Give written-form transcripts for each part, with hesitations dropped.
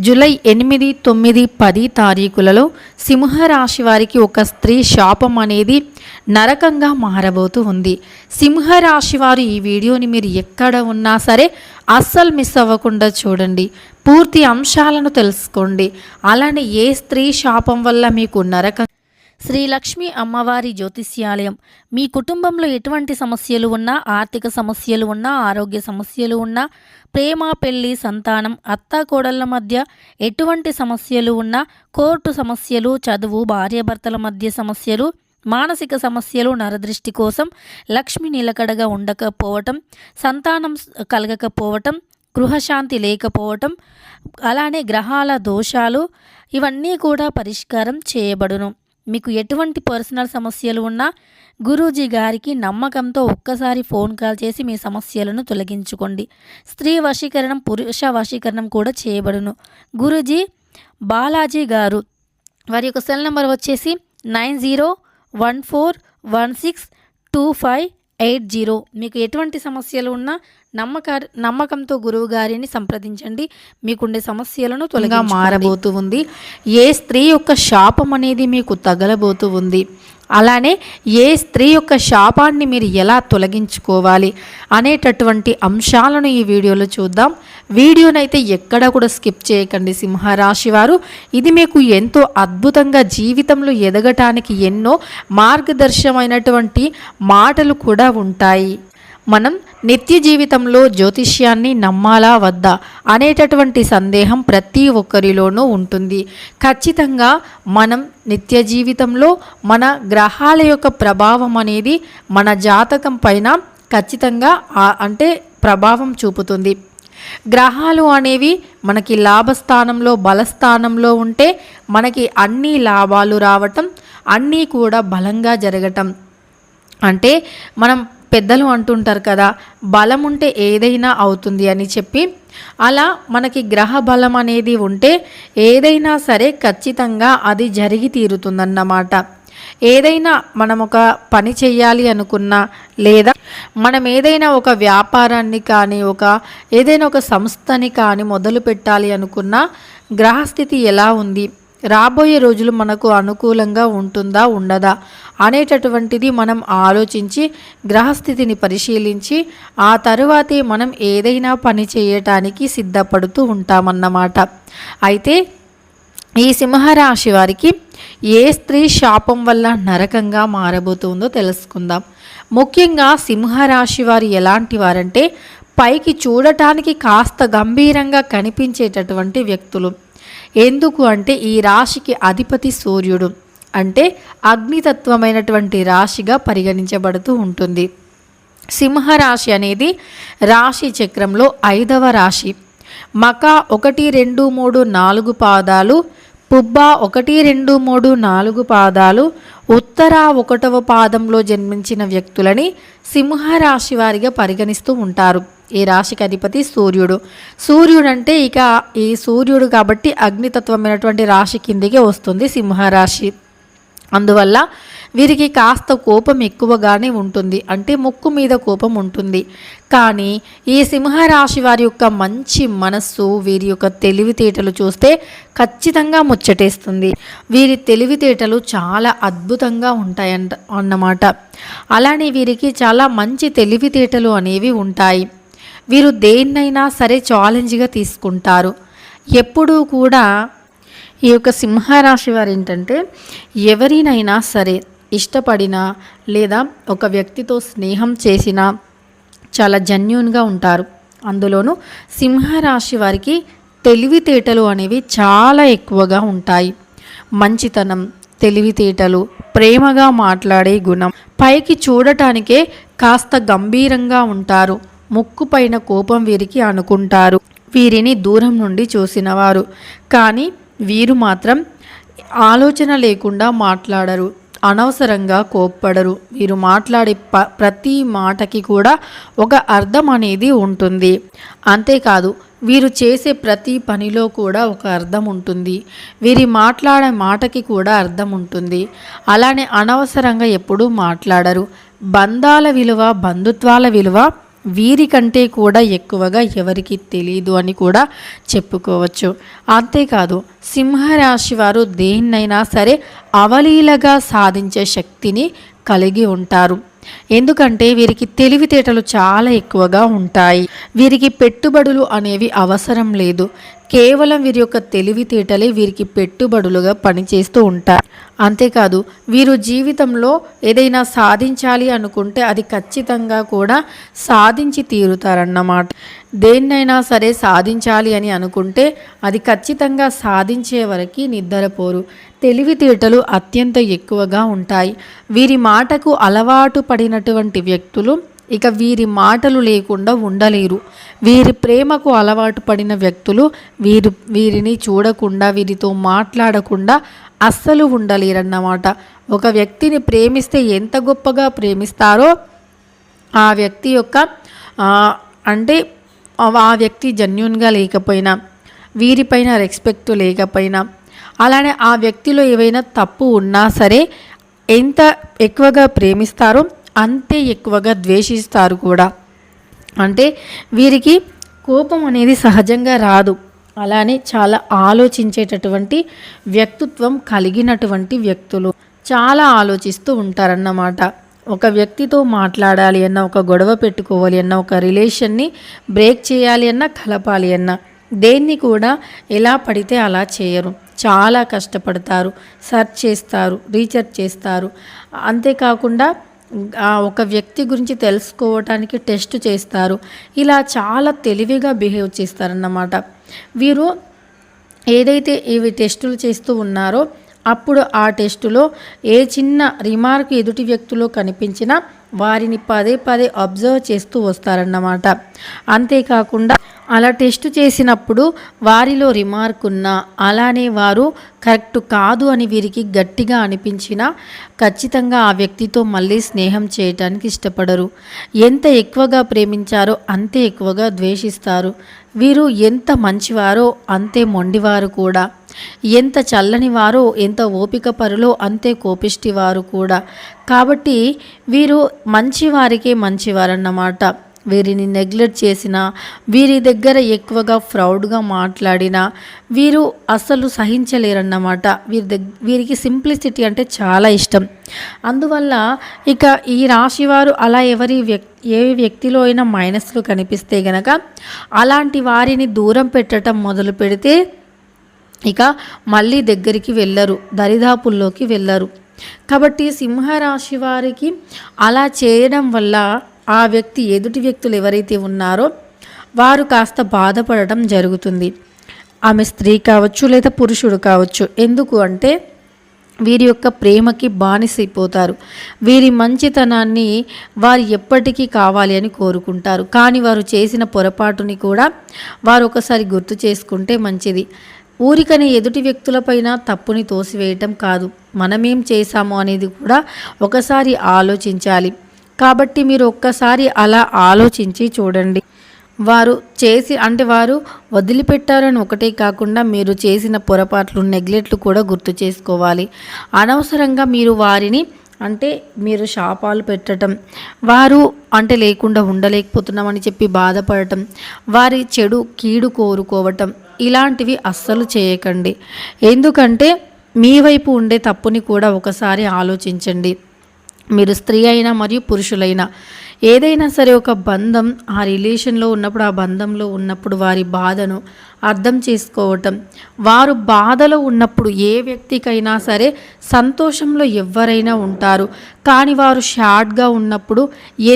July 8, 9, 10 తారీఖులలో సింహరాశి వారికి ఒక స్త్రీ శాపం అనేది నరకంగా మారబోతూ ఉంది. సింహరాశి వారు ఈ వీడియోని మీరు ఎక్కడ ఉన్నా సరే అస్సలు మిస్ అవ్వకుండా చూడండి, పూర్తి అంశాలను తెలుసుకోండి. అలానే ఏ స్త్రీ శాపం వల్ల మీకు నరకం. శ్రీ లక్ష్మీ అమ్మవారి జ్యోతిష్యాలయం. మీ కుటుంబంలో ఎటువంటి సమస్యలు ఉన్నా, ఆర్థిక సమస్యలు ఉన్నా, ఆరోగ్య సమస్యలు ఉన్నా, ప్రేమ, పెళ్లి, సంతానం, అత్తాకోడళ్ల మధ్య ఎటువంటి సమస్యలు ఉన్నా, కోర్టు సమస్యలు, చదువు, భార్యాభర్తల మధ్య సమస్యలు, మానసిక సమస్యలు, నరదృష్టి కోసం, లక్ష్మి నిలకడగా ఉండకపోవటం, సంతానం కలగకపోవటం, గృహశాంతి లేకపోవటం, అలానే గ్రహాల దోషాలు, ఇవన్నీ కూడా పరిష్కారం చేయబడును. మీకు ఎటువంటి పర్సనల్ సమస్యలు ఉన్నా గురూజీ గారికి నమ్మకంతో ఒక్కసారి ఫోన్ కాల్ చేసి మీ సమస్యలను తొలగించుకోండి. స్త్రీ వశీకరణం, పురుష వశీకరణం కూడా చేయబడును. గురూజీ బాలాజీ గారు, వారి యొక్క సెల్ నెంబర్ వచ్చేసి 9014162580. మీకు ఎటువంటి సమస్యలు ఉన్నా నమ్మకంతో గురువు గారిని సంప్రదించండి. మీకుండే సమస్యలను తొలగా మారబోతూ ఉంది. ఏ స్త్రీ యొక్క శాపం అనేది మీకు తగలబోతూ ఉంది, అలానే ఏ స్త్రీ యొక్క శాపాన్ని మీరు ఎలా తొలగించుకోవాలి అనేటటువంటి అంశాలను ఈ వీడియోలో చూద్దాం. వీడియోనైతే ఎక్కడ కూడా స్కిప్ చేయకండి సింహరాశి వారు. ఇది మీకు ఎంతో అద్భుతంగా జీవితంలో ఎదగటానికి ఎన్నో మార్గదర్శకమైనటువంటి మాటలు కూడా ఉంటాయి. మనం నిత్య జీవితంలో జ్యోతిష్యాన్ని నమ్మాలా వద్దా అనేటటువంటి సందేహం ప్రతి ఒక్కరిలోనూ ఉంటుంది. ఖచ్చితంగా మనం నిత్య జీవితంలో మన గ్రహాల యొక్క ప్రభావం అనేది మన జాతకం పైన ఖచ్చితంగా ప్రభావం చూపుతుంది. గ్రహాలు అనేవి మనకి లాభస్థానంలో, బలస్థానంలో ఉంటే మనకి అన్ని లాభాలు రావటం, అన్నీ కూడా బలంగా జరగటం. అంటే మనం పెద్దలు అంటుంటారు కదా, బలం ఉంటే ఏదైనా అవుతుంది అని చెప్పి, అలా మనకి గ్రహ బలం అనేది ఉంటే ఏదైనా సరే ఖచ్చితంగా అది జరిగి తీరుతుందన్నమాట. ఏదైనా మనం ఒక పని చేయాలి అనుకున్నా, లేదా మనం ఏదైనా ఒక వ్యాపారాన్ని కానీ, ఏదైనా ఒక సంస్థని కానీ మొదలు పెట్టాలి అనుకున్నా గ్రహస్థితి ఎలా ఉంది, రాబోయే రోజులు మనకు అనుకూలంగా ఉంటుందా ఉండదా అనేటటువంటిది మనం ఆలోచించి గ్రహస్థితిని పరిశీలించి ఆ తరువాతే మనం ఏదైనా పని చేయటానికి సిద్ధపడుతూ ఉంటామన్నమాట. అయితే ఈ సింహరాశి వారికి ఏ స్త్రీ శాపం వల్ల నరకంగా మారబోతుందో తెలుసుకుందాం. ముఖ్యంగా సింహరాశి వారు ఎలాంటి వారంటే పైకి చూడటానికి కాస్త గంభీరంగా కనిపించేటటువంటి వ్యక్తులు. ఎందుకు అంటే ఈ రాశికి అధిపతి సూర్యుడు, అంటే అగ్నితత్వమైనటువంటి రాశిగా పరిగణించబడుతూ ఉంటుంది. సింహరాశి అనేది రాశి చక్రంలో 5వ రాశి. మక 1, 2, 3, 4 పాదాలు, పుబ్బ 1, 2, 3, 4 పాదాలు, ఉత్తర 1వ పాదంలో జన్మించిన వ్యక్తులని సింహరాశి వారిగా పరిగణిస్తూ ఉంటారు. ఈ రాశికి అధిపతి సూర్యుడు. సూర్యుడు అంటే ఇక ఈ సూర్యుడు కాబట్టి అగ్నితత్వమైనటువంటి రాశి కిందికి వస్తుంది సింహరాశి. అందువల్ల వీరికి కాస్త కోపం ఎక్కువగానే ఉంటుంది, అంటే ముక్కు మీద కోపం ఉంటుంది. కానీ ఈ సింహరాశి వారి యొక్క మంచి మనస్సు, వీరి యొక్క తెలివితేటలు చూస్తే ఖచ్చితంగా ముచ్చటేస్తుంది. వీరి తెలివితేటలు చాలా అద్భుతంగా అన్నమాట. అలానే వీరికి చాలా మంచి తెలివితేటలు అనేవి ఉంటాయి. వీరు దేన్నైనా సరే ఛాలెంజ్గా తీసుకుంటారు. ఎప్పుడూ కూడా ఈ యొక్క సింహరాశి వారు ఏంటంటే ఎవరినైనా సరే ఇష్టపడినా, లేదా ఒక వ్యక్తితో స్నేహం చేసినా చాలా జెన్యూన్గా ఉంటారు. అందులోనూ సింహరాశి వారికి తెలివితేటలు అనేవి చాలా ఎక్కువగా ఉంటాయి. మంచితనం, తెలివితేటలు, ప్రేమగా మాట్లాడే గుణం, పైకి చూడటానికే కాస్త గంభీరంగా ఉంటారు. ముక్కు పైన కోపం వీరికి అనుకుంటారు. వీరిని దూరం నుండి చూసినవారు, కానీ వీరు మాత్రం ఆలోచన లేకుండా మాట్లాడరు, అనవసరంగా కోప్పడరు. వీరు మాట్లాడే ప్రతి మాటకి కూడా ఒక అర్థం అనేది ఉంటుంది. అంతేకాదు వీరు చేసే ప్రతి పనిలో కూడా ఒక అర్థం ఉంటుంది. వీరి మాట్లాడే మాటకి కూడా అర్థం ఉంటుంది. అలానే అనవసరంగా ఎప్పుడూ మాట్లాడరు. బంధాల విలువ, బంధుత్వాల విలువ వీరికంటే కూడా ఎక్కువగా ఎవరికి తెలియదు అని కూడా చెప్పుకోవచ్చు. అంతేకాదు సింహరాశి వారు దేన్నైనా సరే అవలీలగా సాధించే శక్తిని కలిగి ఉంటారు. ఎందుకంటే వీరికి తెలివితేటలు చాలా ఎక్కువగా ఉంటాయి. వీరికి పెట్టుబడులు అనేవి అవసరం లేదు. కేవలం వీరి యొక్క తెలివితేటలే వీరికి పెట్టుబడులుగా పనిచేస్తూ ఉంటాయి. అంతేకాదు వీరు జీవితంలో ఏదైనా సాధించాలి అనుకుంటే అది ఖచ్చితంగా కూడా సాధించి తీరుతారన్నమాట. దేన్నైనా సరే సాధించాలి అని అనుకుంటే అది ఖచ్చితంగా సాధించే వరకు నిద్రపోరు. తెలివితేటలు అత్యంత ఎక్కువగా ఉంటాయి. వీరి మాటకు అలవాటు పడినటువంటి వ్యక్తులు ఇక వీరి మాటలు లేకుండా ఉండలేరు. వీరి ప్రేమకు అలవాటు పడిన వ్యక్తులు వీరిని చూడకుండా వీరితో మాట్లాడకుండా అస్సలు ఉండలేరన్నమాట. ఒక వ్యక్తిని ప్రేమిస్తే ఎంత గొప్పగా ప్రేమిస్తారో ఆ వ్యక్తి యొక్క అంటే ఆ వ్యక్తి జెన్యూన్గా లేకపోయినా వీరిపైన రెస్పెక్ట్ లేకపోయినా అలానే ఆ వ్యక్తిలో ఏవైనా తప్పు ఉన్నా సరే ఎంత ఎక్కువగా ప్రేమిస్తారో అంతే ఎక్కువగా ద్వేషిస్తారు కూడా. అంటే వీరికి కోపం అనేది సహజంగా రాదు. అలానే చాలా ఆలోచించేటటువంటి వ్యక్తిత్వం కలిగినటువంటి వ్యక్తులు చాలా ఆలోచిస్తూ ఉంటారన్నమాట. ఒక వ్యక్తితో మాట్లాడాలి అన్న, ఒక గొడవ పెట్టుకోవాలి అన్న, ఒక రిలేషన్ని బ్రేక్ చేయాలి అన్న, కలపాలి అన్న దేన్ని కూడా ఎలా పడితే అలా చేయరు. చాలా కష్టపడతారు, సెర్చ్ చేస్తారు, రీసెర్చ్ చేస్తారు. అంతేకాకుండా ఒక వ్యక్తి గురించి తెలుసుకోవటానికి టెస్ట్ చేస్తారు. ఇలా చాలా తెలివిగా బిహేవ్ చేస్తారన్నమాట. వీరు ఏదైతే ఇవి టెస్టులు చేస్తూ ఉన్నారో అప్పుడు ఆ టెస్టులో ఏ చిన్న రిమార్క్ ఎదుటి వ్యక్తిలో కనిపించినా వారిని పదే పదే అబ్జర్వ్ చేస్తూ వస్తారన్నమాట. అంతేకాకుండా అలా టెస్ట్ చేసినప్పుడు వారిలో రిమార్క్ ఉన్నా అలానే వారు కరెక్ట్ కాదు అని వీరికి గట్టిగా అనిపించినా ఖచ్చితంగా ఆ వ్యక్తితో మళ్ళీ స్నేహం చేయటానికి ఇష్టపడరు. ఎంత ఎక్కువగా ప్రేమించారో అంతే ఎక్కువగా ద్వేషిస్తారు. వీరు ఎంత మంచివారో అంతే మొండివారు కూడా. ఎంత చల్లని వారో ఎంత ఓపిక పరులో అంతే కోపిష్టివారు కూడా. కాబట్టి వీరు మంచివారికే మంచివారన్నమాట. వీరిని నెగ్లెక్ట్ చేసిన, వీరి దగ్గర ఎక్కువగా ప్రౌడ్గా మాట్లాడినా వీరు అస్సలు సహించలేరన్నమాట. వీరికి సింప్లిసిటీ అంటే చాలా ఇష్టం. అందువల్ల ఇక ఈ రాశివారు అలా ఏ వ్యక్తిలో అయినా మైనస్లు కనిపిస్తే గనక అలాంటి వారిని దూరం పెట్టడం మొదలు పెడితే ఇక మళ్ళీ దగ్గరికి వెళ్ళరు, దరిదాపుల్లోకి వెళ్ళరు. కాబట్టి సింహరాశి వారికి అలా చేయడం వల్ల ఆ వ్యక్తి ఎదుటి వ్యక్తులు ఎవరైతే ఉన్నారో వారు కాస్త బాధపడటం జరుగుతుంది. ఆమె స్త్రీ కావచ్చు లేదా పురుషుడు కావచ్చు. ఎందుకు అంటే వీరి యొక్క ప్రేమకి బానిసైపోతారు. వీరి మంచితనాన్ని వారు ఎప్పటికీ కావాలి అని కోరుకుంటారు. కానీ వారు చేసిన పొరపాటుని కూడా వారు ఒకసారి గుర్తు చేసుకుంటే మంచిది. ఊరికనే ఎదుటి వ్యక్తులపైన తప్పుని తోసివేయటం కాదు, మనమేం చేశాము అనేది కూడా ఒకసారి ఆలోచించాలి. కాబట్టి మీరు ఒక్కసారి అలా ఆలోచించి చూడండి. వారు వదిలిపెట్టారని ఒకటే కాకుండా మీరు చేసిన పొరపాట్లు, నెగ్లెక్ట్లు కూడా గుర్తు చేసుకోవాలి. అనవసరంగా మీరు వారిని మీరు శాపాలు పెట్టడం, వారు లేకుండా ఉండలేకపోతున్నామని చెప్పి బాధపడటం, వారి కీడు కోరుకోవటం ఇలాంటివి అస్సలు చేయకండి. ఎందుకంటే మీ వైపు ఉండే తప్పుని కూడా ఒకసారి ఆలోచించండి. మీరు స్త్రీ అయినా మరియు పురుషులైనా ఏదైనా సరే ఒక బంధం ఆ రిలేషన్లో ఉన్నప్పుడు, ఆ బంధంలో ఉన్నప్పుడు వారి బాధను అర్థం చేసుకోవటం, వారు బాధలో ఉన్నప్పుడు ఏ వ్యక్తికైనా సరే సంతోషంలో ఎవరైనా ఉంటారు. కానీ వారు షార్ట్గా ఉన్నప్పుడు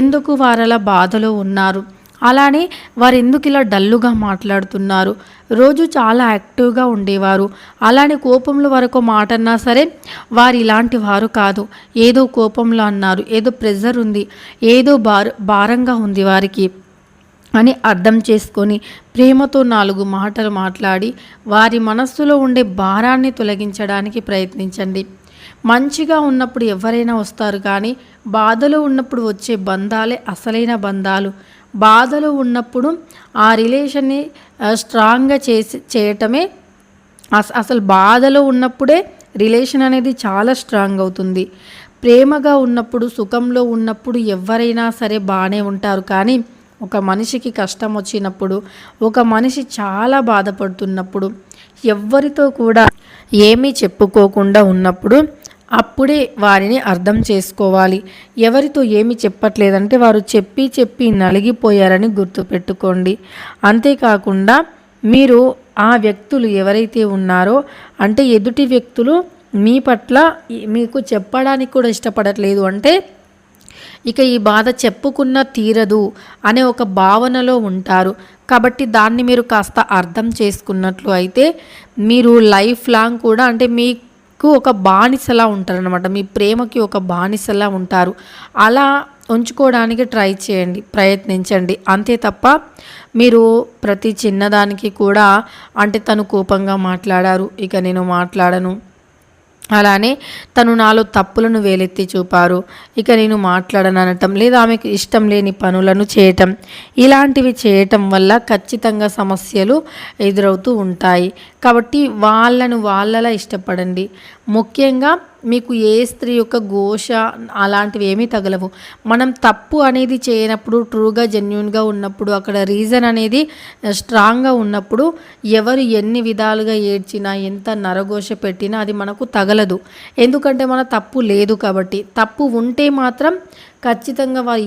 ఎందుకు వారలా బాధలో ఉన్నారు, అలానే వారు ఎందుకు ఇలా డల్లుగా మాట్లాడుతున్నారు, రోజు చాలా యాక్టివ్గా ఉండేవారు, అలానే కోపంలో వరకు మాట అన్నా సరే వారు ఇలాంటి వారు కాదు, ఏదో కోపంలో అన్నారు, ఏదో ప్రెజర్ ఉంది, ఏదో భారంగా ఉంది వారికి అని అర్థం చేసుకొని ప్రేమతో 4 మాటలు మాట్లాడి వారి మనస్సులో ఉండే భారాన్ని తొలగించడానికి ప్రయత్నించండి. మంచిగా ఉన్నప్పుడు ఎవరైనా వస్తారు, కానీ బాధలో ఉన్నప్పుడు వచ్చే బంధాలే అసలైన బంధాలు. బాధలో ఉన్నప్పుడు ఆ రిలేషన్ని స్ట్రాంగ్గా చేయటమే అసలు బాధలో ఉన్నప్పుడే రిలేషన్ అనేది చాలా స్ట్రాంగ్ అవుతుంది. ప్రేమగా ఉన్నప్పుడు, సుఖంలో ఉన్నప్పుడు ఎవరైనా సరే బాగానే ఉంటారు, కానీ ఒక మనిషికి కష్టం వచ్చినప్పుడు, ఒక మనిషి చాలా బాధపడుతున్నప్పుడు, ఎవ్వరితో కూడా ఏమీ చెప్పుకోకుండా ఉన్నప్పుడు అప్పుడే వారిని అర్థం చేసుకోవాలి. ఎవరితో ఏమి చెప్పట్లేదంటే వారు చెప్పి చెప్పి నలిగిపోయారని గుర్తుపెట్టుకోండి. అంతేకాకుండా మీరు ఆ వ్యక్తులు ఎవరైతే ఉన్నారో అంటే ఎదుటి వ్యక్తులు మీ పట్ల మీకు చెప్పడానికి కూడా ఇష్టపడట్లేదు అంటే ఇక ఈ బాధ చెప్పుకున్న తీరదు అనే ఒక భావనలో ఉంటారు. కాబట్టి దాన్ని మీరు కాస్త అర్థం చేసుకున్నట్లు అయితే మీరు లైఫ్ లాంగ్ కూడా అంటే మీకు ఒక బానిసలా ఉంటారనమాట. మీ ప్రేమకి ఒక బానిసలా ఉంటారు. అలా ఉంచుకోవడానికి ట్రై చేయండి, ప్రయత్నించండి. అంతే తప్ప మీరు ప్రతి చిన్నదానికి కూడా అంటే తను కోపంగా మాట్లాడారు, ఇక నేను మాట్లాడను, అలానే తను నాలో తప్పులను వేలెత్తి చూపారు, ఇక నేను మాట్లాడను అనటం, లేదా ఆమెకు ఇష్టం లేని పనులను చేయటం, ఇలాంటివి చేయటం వల్ల ఖచ్చితంగా సమస్యలు ఎదురవుతూ ఉంటాయి. కాబట్టి వాళ్ళలా ఇష్టపడండి. ముఖ్యంగా మీకు ఏ స్త్రీ యొక్క ఘోష అలాంటివి ఏమీ తగలవు. మనం తప్పు అనేది చేయనప్పుడు, ట్రూగా జెన్యూన్గా ఉన్నప్పుడు, అక్కడ రీజన్ అనేది స్ట్రాంగ్గా ఉన్నప్పుడు ఎవరు ఎన్ని విధాలుగా ఏడ్చినా ఎంత నరఘోష పెట్టినా అది మనకు తగలదు. ఎందుకంటే మన తప్పు లేదు కాబట్టి. తప్పు ఉంటే మాత్రం ఖచ్చితంగా వారు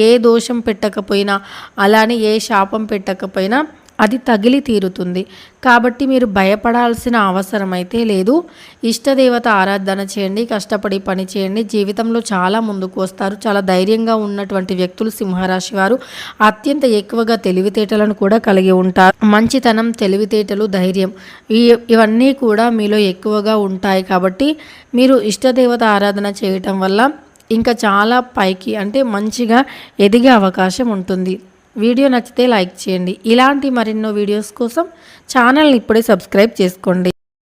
ఏ దోషం పెట్టకపోయినా, అలానే ఏ శాపం పెట్టకపోయినా అది తగిలి తీరుతుంది. కాబట్టి మీరు భయపడాల్సిన అవసరం అయితే లేదు. ఇష్టదేవత ఆరాధన చేయండి, కష్టపడి పని చేయండి, జీవితంలో చాలా ముందుకు వస్తారు. చాలా ధైర్యంగా ఉన్నటువంటి వ్యక్తులు సింహరాశి వారు అత్యంత ఎక్కువగా తెలివితేటలను కూడా కలిగి ఉంటారు. మంచితనం, తెలివితేటలు, ధైర్యం ఇవన్నీ కూడా మీలో ఎక్కువగా ఉంటాయి. కాబట్టి మీరు ఇష్టదేవత ఆరాధన చేయటం వల్ల ఇంకా చాలా పైకి అంటే మంచిగా ఎదిగే అవకాశం ఉంటుంది. వీడియో నచ్చితే లైక్ చేయండి. ఇలాంటి మరెన్నో వీడియోస్ కోసం ఛానల్ని ఇప్పుడే సబ్స్క్రైబ్ చేసుకోండి.